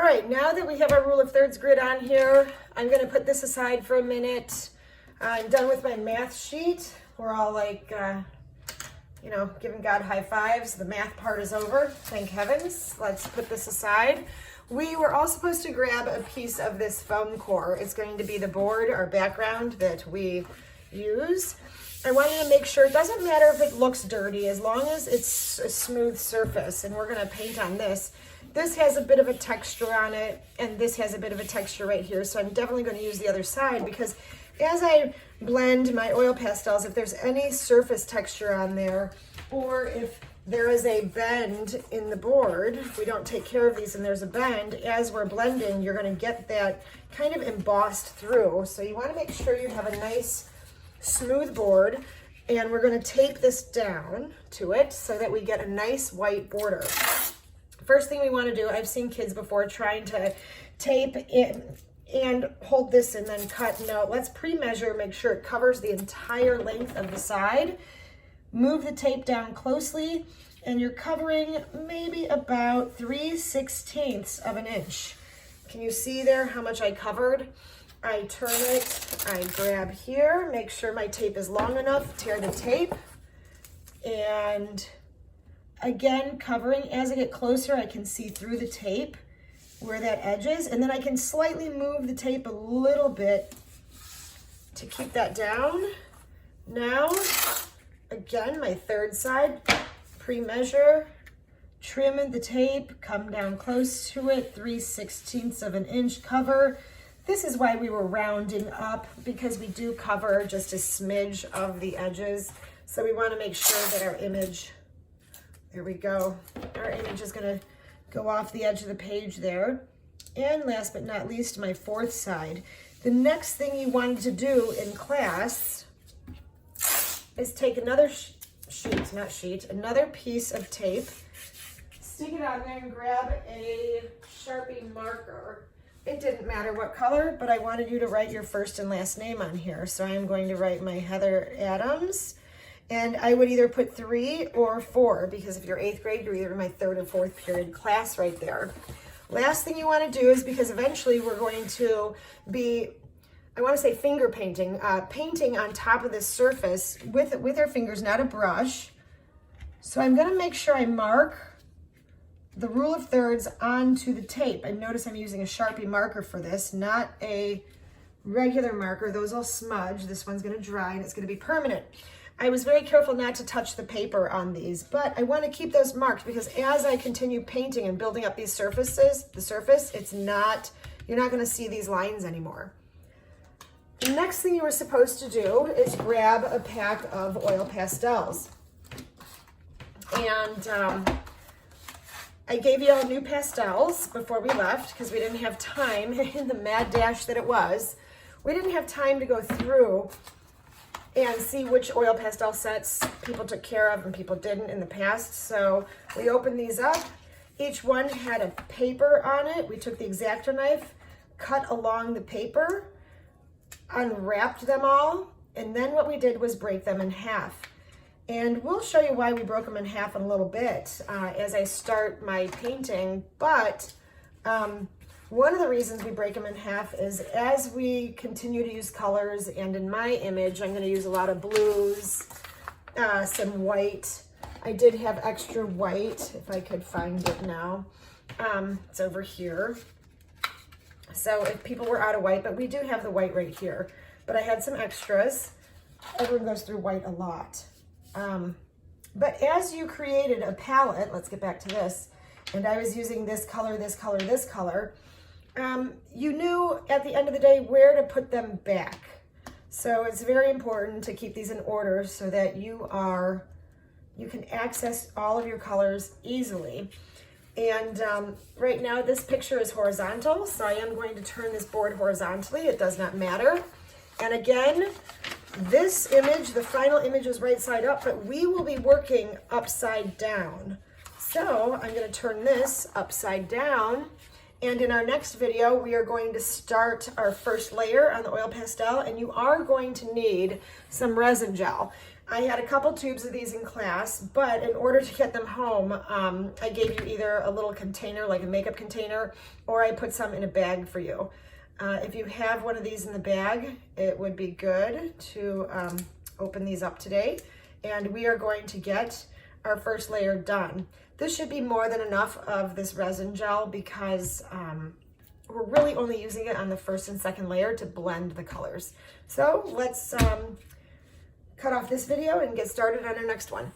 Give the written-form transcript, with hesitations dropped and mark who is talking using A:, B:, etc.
A: right, now that we have our rule of thirds grid on here, I'm gonna put this aside for a minute. I'm done with my math sheet. We're all like, you know, giving God high fives. The math part is over, thank heavens. Let's put this aside. We were all supposed to grab a piece of this foam core. It's going to be the board or background that we use. I wanted to make sure, it doesn't matter if it looks dirty, as long as it's a smooth surface, and we're gonna paint on this. This has a bit of a texture on it, and this has a bit of a texture right here, so I'm definitely gonna use the other side, because as I blend my oil pastels, if there's any surface texture on there, or if there is a bend in the board, if we don't take care of these and there's a bend, as we're blending, you're gonna get that kind of embossed through. So you wanna make sure you have a nice smooth board, and we're going to tape this down to it so that we get a nice white border. First thing we want to do, I've seen kids before trying to tape in and hold this and then cut. No, let's pre-measure, make sure it covers the entire length of the side. Move the tape down closely, and you're covering maybe about 3/16 of an inch. Can you see there how much I covered? I turn it, I grab here, make sure my tape is long enough, tear the tape, and again, covering. As I get closer, I can see through the tape where that edge is, and then I can slightly move the tape a little bit to keep that down. Now, again, my third side, pre-measure, trim the tape, come down close to it, 3/16 of an inch cover. This is why we were rounding up, because we do cover just a smidge of the edges. So we want to make sure that our image, there we go, our image is going to go off the edge of the page there. And last but not least, my fourth side. The next thing you wanted to do in class is take another another piece of tape, stick it on there and grab a Sharpie marker. It didn't matter what color, but I wanted you to write your first and last name on here. So I am going to write my Heather Adams, and I would either put 3 or 4, because if you're 8th grade, you're either in my 3rd or 4th period class right there. Last thing you want to do is, because eventually we're going to be, I want to say finger painting, painting on top of this surface with our fingers, not a brush. So I'm going to make sure I mark the rule of thirds onto the tape. And notice I'm using a Sharpie marker for this, not a regular marker. Those will smudge. This one's going to dry and it's going to be permanent. I was very careful not to touch the paper on these, but I want to keep those marked, because as I continue painting and building up these surfaces, the surface, it's not, you're not going to see these lines anymore. The next thing you were supposed to do is grab a pack of oil pastels. And I gave you all new pastels before we left, because we didn't have time in the mad dash that it was. We didn't have time to go through and see which oil pastel sets people took care of and people didn't in the past. So we opened these up. Each one had a paper on it. We took the X-Acto knife, cut along the paper, unwrapped them all, and then what we did was break them in half. And we'll show you why we broke them in half in a little bit as I start my painting. But one of the reasons we break them in half is as we continue to use colors, and in my image, I'm going to use a lot of blues, some white. I did have extra white, if I could find it now. It's over here. So if people were out of white, but we do have the white right here. But I had some extras. Everyone goes through white a lot. But as you created a palette, let's get back to this, and I was using this color, this color, this color, you knew at the end of the day where to put them back. So it's very important to keep these in order so that you can access all of your colors easily. And right now this picture is horizontal, so I am going to turn this board horizontally. It does not matter. And again, this image, the final image, is right side up, but we will be working upside down. So I'm going to turn this upside down, and in our next video we are going to start our first layer on the oil pastel, and you are going to need some resin gel. I had a couple tubes of these in class, but in order to get them home, I gave you either a little container, like a makeup container, or I put some in a bag for you. If you have one of these in the bag, it would be good to open these up today. And we are going to get our first layer done. This should be more than enough of this resin gel because we're really only using it on the first and second layer to blend the colors. So let's cut off this video and get started on our next one.